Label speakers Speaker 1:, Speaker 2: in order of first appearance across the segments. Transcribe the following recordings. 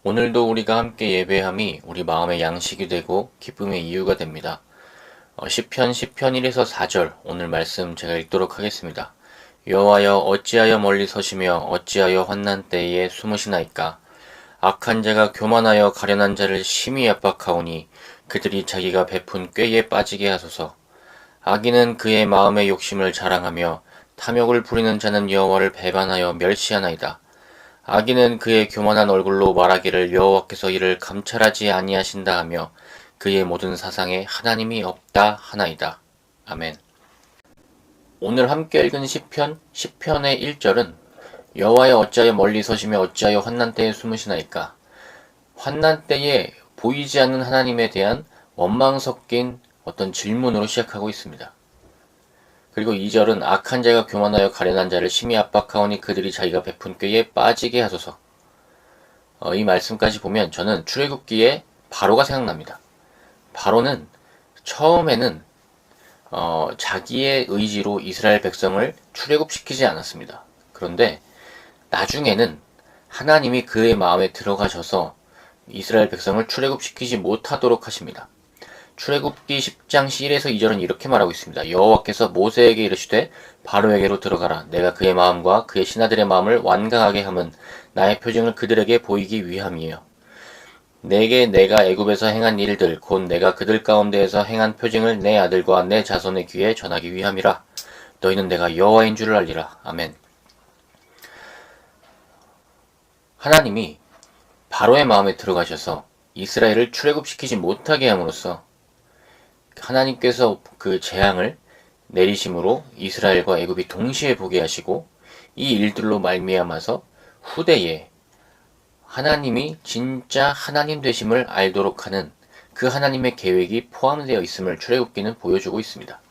Speaker 1: 오늘도 우리가 함께 예배함이 우리 마음의 양식이 되고 기쁨의 이유가 됩니다. 시편 1에서 4절 오늘 말씀 제가 읽도록 하겠습니다. 여호와여 어찌하여 멀리 서시며 어찌하여 환난 때에 숨으시나이까. 악한 자가 교만하여 가련한 자를 심히 압박하오니 그들이 자기가 베푼 꾀에 빠지게 하소서. 악인은 그의 마음의 욕심을 자랑하며 탐욕을 부리는 자는 여호와를 배반하여 멸시하나이다. 악인은 그의 교만한 얼굴로 말하기를 여호와께서 이를 감찰하지 아니하신다 하며 그의 모든 사상에 하나님이 없다 하나이다. 아멘. 오늘 함께 읽은 시편 10편의 1절은 여호와여 어찌하여 멀리 서시며 어찌하여 환난 때에 숨으시나이까. 환난 때에 보이지 않는 하나님에 대한 원망 섞인 어떤 질문으로 시작하고 있습니다. 그리고 2절은 악한 자가 교만하여 가련한 자를 심히 압박하오니 그들이 자기가 베푼 꾀에 빠지게 하소서. 이 말씀까지 보면 저는 출애굽기에 바로가 생각납니다. 바로는 처음에는 자기의 의지로 이스라엘 백성을 출애굽시키지 않았습니다. 그런데 나중에는 하나님이 그의 마음에 들어가셔서 이스라엘 백성을 출애굽시키지 못하도록 하십니다. 출애굽기 10장 1에서 2절은 이렇게 말하고 있습니다. 여호와께서 모세에게 이르시되 바로에게로 들어가라. 내가 그의 마음과 그의 신하들의 마음을 완강하게 함은 나의 표징을 그들에게 보이기 위함이에요. 내게 내가 애굽에서 행한 일들 곧 내가 그들 가운데에서 행한 표징을 내 아들과 내 자손의 귀에 전하기 위함이라. 너희는 내가 여호와인 줄을 알리라. 아멘. 하나님이 바로의 마음에 들어가셔서 이스라엘을 출애굽시키지 못하게 함으로써 하나님께서 그 재앙을 내리심으로 이스라엘과 애굽이 동시에 보게 하시고 이 일들로 말미암아서 후대에 하나님이 진짜 하나님 되심을 알도록 하는 그 하나님의 계획이 포함되어 있음을 출애굽기는 보여주고 있습니다.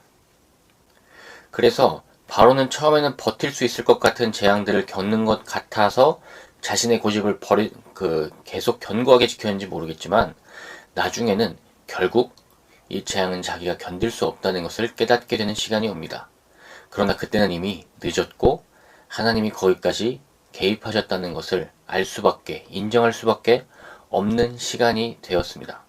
Speaker 1: 그래서 바로는 처음에는 버틸 수 있을 것 같은 재앙들을 겪는 것 같아서 자신의 고집을 계속 견고하게 지켰는지 모르겠지만 나중에는 결국 이 재앙은 자기가 견딜 수 없다는 것을 깨닫게 되는 시간이 옵니다. 그러나 그때는 이미 늦었고 하나님이 거기까지 개입하셨다는 것을 알 수밖에, 인정할 수밖에 없는 시간이 되었습니다.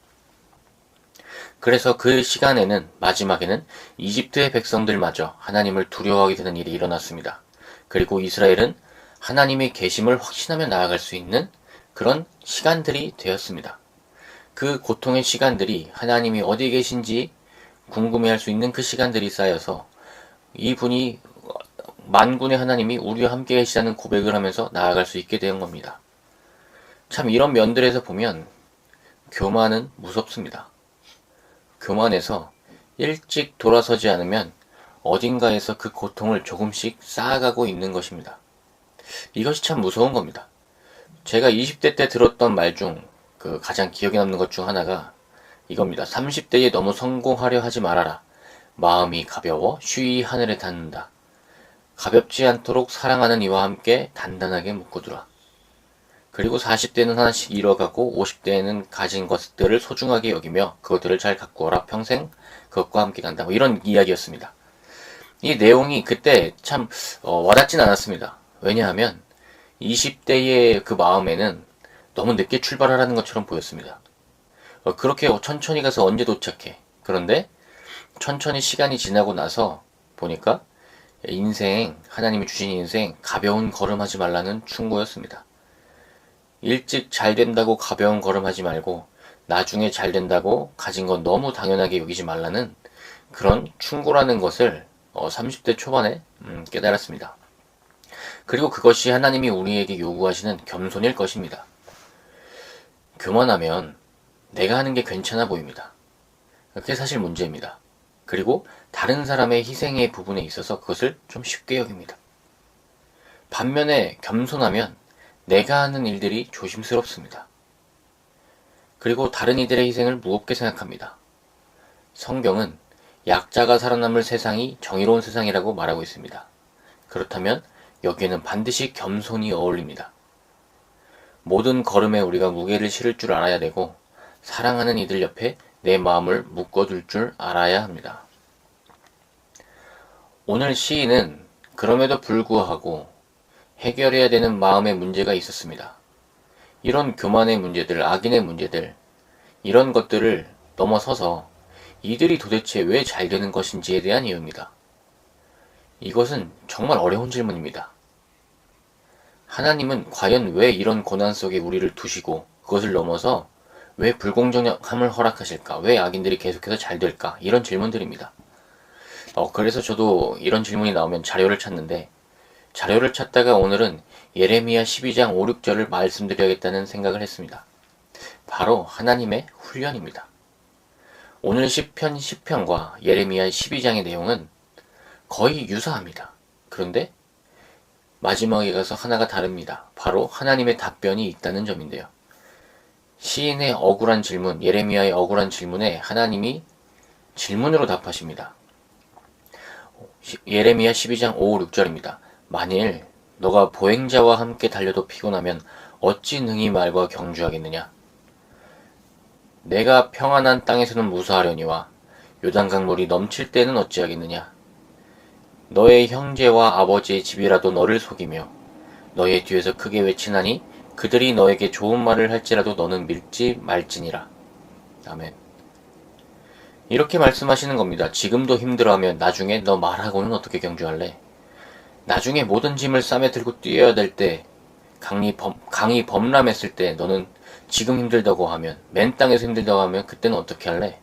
Speaker 1: 그래서 그 시간에는 마지막에는 이집트의 백성들마저 하나님을 두려워하게 되는 일이 일어났습니다. 그리고 이스라엘은 하나님의 계심을 확신하며 나아갈 수 있는 그런 시간들이 되었습니다. 그 고통의 시간들이 하나님이 어디 계신지 궁금해할 수 있는 그 시간들이 쌓여서 이분이 만군의 하나님이 우리와 함께 계시다는 고백을 하면서 나아갈 수 있게 된 겁니다. 참 이런 면들에서 보면 교만은 무섭습니다. 교만해서 일찍 돌아서지 않으면 어딘가에서 그 고통을 조금씩 쌓아가고 있는 것입니다. 이것이 참 무서운 겁니다. 제가 20대 때 들었던 말 중 가장 기억에 남는 것 중 하나가 이겁니다. 30대에 너무 성공하려 하지 말아라. 마음이 가벼워 쉬이 하늘에 닿는다. 가볍지 않도록 사랑하는 이와 함께 단단하게 묶어두라. 그리고 40대는 하나씩 잃어가고 50대에는 가진 것들을 소중하게 여기며 그것들을 잘 가꾸어라. 평생 그것과 함께 간다. 이런 이야기였습니다. 이 내용이 그때 참 와닿진 않았습니다. 왜냐하면 20대의 그 마음에는 너무 늦게 출발하라는 것처럼 보였습니다. 그렇게 천천히 가서 언제 도착해? 그런데 천천히 시간이 지나고 나서 보니까 인생, 하나님이 주신 인생 가벼운 걸음하지 말라는 충고였습니다. 일찍 잘 된다고 가벼운 걸음하지 말고 나중에 잘 된다고 가진 건 너무 당연하게 여기지 말라는 그런 충고라는 것을 30대 초반에 깨달았습니다. 그리고 그것이 하나님이 우리에게 요구하시는 겸손일 것입니다. 교만하면 내가 하는 게 괜찮아 보입니다. 그게 사실 문제입니다. 그리고 다른 사람의 희생의 부분에 있어서 그것을 좀 쉽게 여깁니다. 반면에 겸손하면 내가 하는 일들이 조심스럽습니다. 그리고 다른 이들의 희생을 무겁게 생각합니다. 성경은 약자가 살아남을 세상이 정의로운 세상이라고 말하고 있습니다. 그렇다면 여기에는 반드시 겸손이 어울립니다. 모든 걸음에 우리가 무게를 실을 줄 알아야 되고 사랑하는 이들 옆에 내 마음을 묶어둘 줄 알아야 합니다. 오늘 시인은 그럼에도 불구하고 해결해야 되는 마음의 문제가 있었습니다. 이런 교만의 문제들, 악인의 문제들, 이런 것들을 넘어서서 이들이 도대체 왜 잘 되는 것인지에 대한 이유입니다. 이것은 정말 어려운 질문입니다. 하나님은 과연 왜 이런 고난 속에 우리를 두시고 그것을 넘어서 왜 불공정함을 허락하실까? 왜 악인들이 계속해서 잘 될까? 이런 질문들입니다. 그래서 저도 이런 질문이 나오면 자료를 찾는데, 자료를 찾다가 오늘은 예레미야 12장 5, 6절을 말씀드려야겠다는 생각을 했습니다. 바로 하나님의 훈련입니다. 오늘 시편 10편과 예레미야 12장의 내용은 거의 유사합니다. 그런데 마지막에 가서 하나가 다릅니다. 바로 하나님의 답변이 있다는 점인데요. 시인의 억울한 질문, 예레미야의 억울한 질문에 하나님이 질문으로 답하십니다. 예레미야 12장 5, 6절입니다. 만일 너가 보행자와 함께 달려도 피곤하면 어찌 능히 말과 경주하겠느냐? 내가 평안한 땅에서는 무사하려니와 요단강 물이 넘칠 때는 어찌하겠느냐? 너의 형제와 아버지의 집이라도 너를 속이며 너의 뒤에서 크게 외치나니 그들이 너에게 좋은 말을 할지라도 너는 믿지 말지니라. 아멘. 이렇게 말씀하시는 겁니다. 지금도 힘들어하면 나중에 너 말하고는 어떻게 경주할래? 나중에 모든 짐을 쌈에 들고 뛰어야 될 때, 강이 범람했을 때 너는 지금 힘들다고 하면, 맨 땅에서 힘들다고 하면 그때는 어떻게 할래?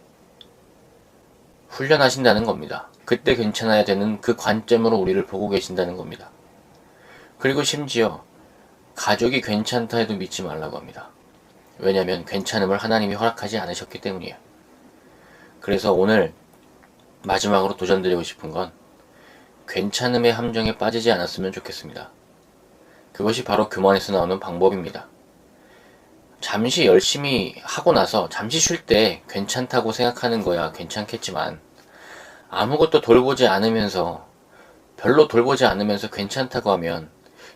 Speaker 1: 훈련하신다는 겁니다. 그때 괜찮아야 되는 그 관점으로 우리를 보고 계신다는 겁니다. 그리고 심지어 가족이 괜찮다 해도 믿지 말라고 합니다. 왜냐하면 괜찮음을 하나님이 허락하지 않으셨기 때문이에요. 그래서 오늘 마지막으로 도전드리고 싶은 건 괜찮음의 함정에 빠지지 않았으면 좋겠습니다. 그것이 바로 교만에서 나오는 방법입니다. 잠시 열심히 하고 나서 잠시 쉴 때 괜찮다고 생각하는 거야 괜찮겠지만, 아무것도 돌보지 않으면서, 별로 돌보지 않으면서 괜찮다고 하면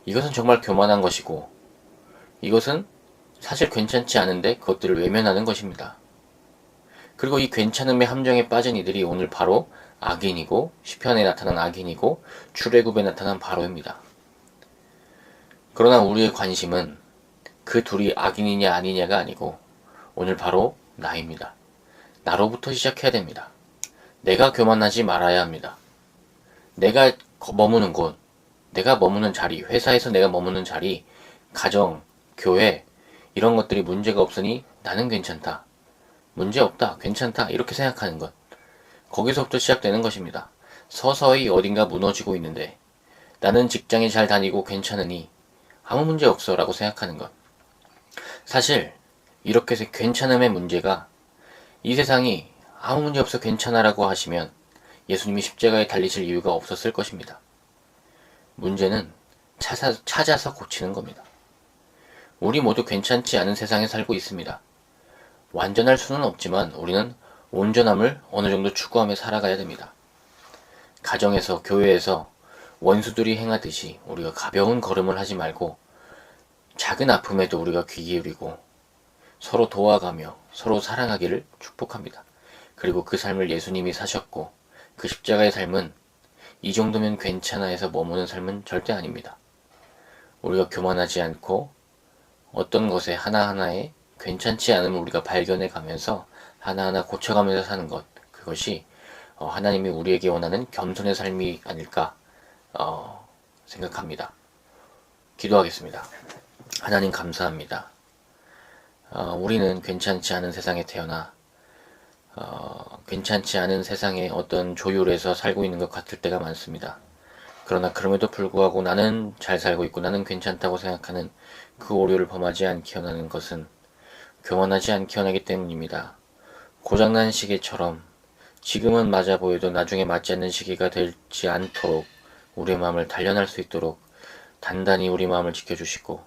Speaker 1: 이것은 정말 교만한 것이고, 이것은 사실 괜찮지 않은데 그것들을 외면하는 것입니다. 그리고 이 괜찮음의 함정에 빠진 이들이 오늘 바로 악인이고, 시편에 나타난 악인이고, 출애굽에 나타난 바로입니다. 그러나 우리의 관심은 그 둘이 악인이냐 아니냐가 아니고 오늘 바로 나입니다. 나로부터 시작해야 됩니다. 내가 교만하지 말아야 합니다. 내가 머무는 곳, 내가 머무는 자리, 회사에서 내가 머무는 자리, 가정, 교회, 이런 것들이 문제가 없으니 나는 괜찮다. 문제 없다. 괜찮다. 이렇게 생각하는 것. 거기서부터 시작되는 것입니다. 서서히 어딘가 무너지고 있는데 나는 직장에 잘 다니고 괜찮으니 아무 문제 없어 라고 생각하는 것. 사실 이렇게 해서 괜찮음의 문제가, 이 세상이 아무 문제 없어 괜찮아 라고 하시면 예수님이 십자가에 달리실 이유가 없었을 것입니다. 문제는 찾아서 고치는 겁니다. 우리 모두 괜찮지 않은 세상에 살고 있습니다. 완전할 수는 없지만 우리는 온전함을 어느 정도 추구하며 살아가야 됩니다. 가정에서, 교회에서 원수들이 행하듯이 우리가 가벼운 걸음을 하지 말고 작은 아픔에도 우리가 귀 기울이고 서로 도와가며 서로 사랑하기를 축복합니다. 그리고 그 삶을 예수님이 사셨고 그 십자가의 삶은 이 정도면 괜찮아 해서 머무는 삶은 절대 아닙니다. 우리가 교만하지 않고 어떤 것에 하나하나에 괜찮지 않음을 우리가 발견해 가면서 하나하나 고쳐가면서 사는 것, 그것이 하나님이 우리에게 원하는 겸손의 삶이 아닐까 생각합니다. 기도하겠습니다. 하나님 감사합니다. 우리는 괜찮지 않은 세상에 태어나 괜찮지 않은 세상에 어떤 조율에서 살고 있는 것 같을 때가 많습니다. 그러나 그럼에도 불구하고 나는 잘 살고 있고 나는 괜찮다고 생각하는 그 오류를 범하지 않게 원하는 것은 교만하지 않게 원하기 때문입니다. 고장난 시계처럼 지금은 맞아 보여도 나중에 맞지 않는 시계가 되지 않도록 우리의 마음을 단련할 수 있도록 단단히 우리 마음을 지켜주시고,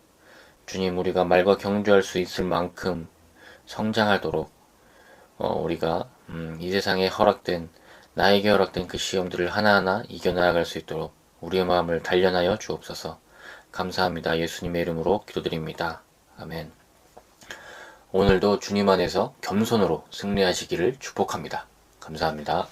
Speaker 1: 주님, 우리가 말과 경주할 수 있을 만큼 성장하도록 우리가 이 세상에 허락된, 나에게 허락된 그 시험들을 하나하나 이겨나갈 수 있도록 우리의 마음을 단련하여 주옵소서. 감사합니다. 예수님의 이름으로 기도드립니다. 아멘. 오늘도 주님 안에서 겸손으로 승리하시기를 축복합니다. 감사합니다.